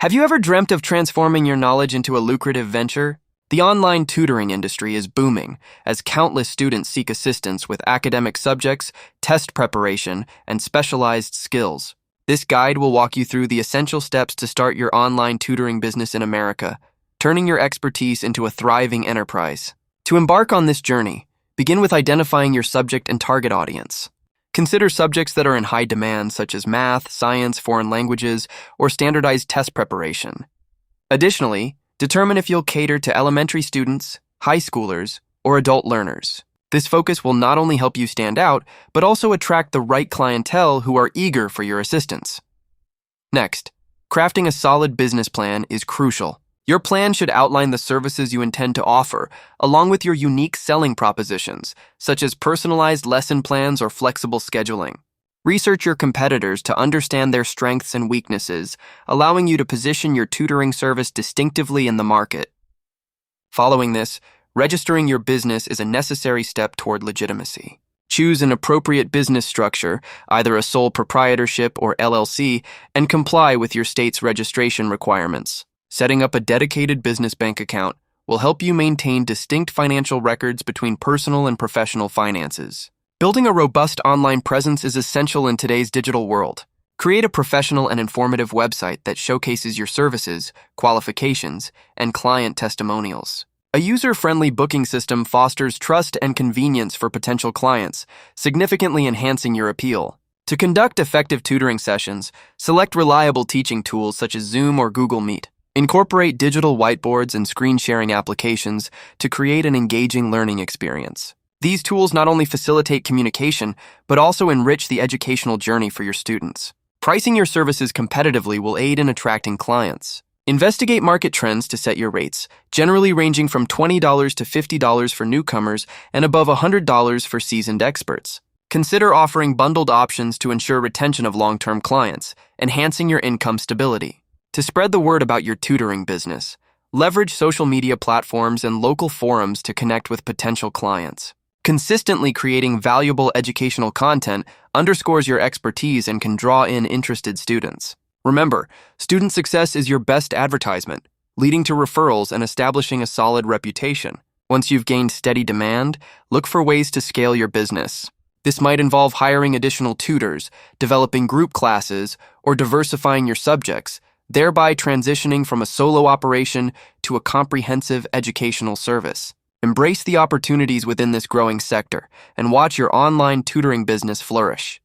Have you ever dreamt of transforming your knowledge into a lucrative venture? The online tutoring industry is booming as countless students seek assistance with academic subjects, test preparation, and specialized skills. This guide will walk you through the essential steps to start your online tutoring business in America, turning your expertise into a thriving enterprise. To embark on this journey, begin with identifying your subject and target audience. Consider subjects that are in high demand, such as math, science, foreign languages, or standardized test preparation. Additionally, determine if you'll cater to elementary students, high schoolers, or adult learners. This focus will not only help you stand out, but also attract the right clientele who are eager for your assistance. Next, crafting a solid business plan is crucial. Your plan should outline the services you intend to offer, along with your unique selling propositions, such as personalized lesson plans or flexible scheduling. Research your competitors to understand their strengths and weaknesses, allowing you to position your tutoring service distinctively in the market. Following this, registering your business is a necessary step toward legitimacy. Choose an appropriate business structure, either a sole proprietorship or LLC, and comply with your state's registration requirements. Setting up a dedicated business bank account will help you maintain distinct financial records between personal and professional finances. Building a robust online presence is essential in today's digital world. Create a professional and informative website that showcases your services, qualifications, and client testimonials. A user-friendly booking system fosters trust and convenience for potential clients, significantly enhancing your appeal. To conduct effective tutoring sessions, select reliable teaching tools such as Zoom or Google Meet. Incorporate digital whiteboards and screen-sharing applications to create an engaging learning experience. These tools not only facilitate communication, but also enrich the educational journey for your students. Pricing your services competitively will aid in attracting clients. Investigate market trends to set your rates, generally ranging from $20 to $50 for newcomers and above $100 for seasoned experts. Consider offering bundled options to ensure retention of long-term clients, enhancing your income stability. To spread the word about your tutoring business, leverage social media platforms and local forums to connect with potential clients. Consistently creating valuable educational content underscores your expertise and can draw in interested students. Remember, student success is your best advertisement, leading to referrals and establishing a solid reputation. Once you've gained steady demand, look for ways to scale your business. This might involve hiring additional tutors, developing group classes, or diversifying your subjects, thereby transitioning from a solo operation to a comprehensive educational service. Embrace the opportunities within this growing sector and watch your online tutoring business flourish.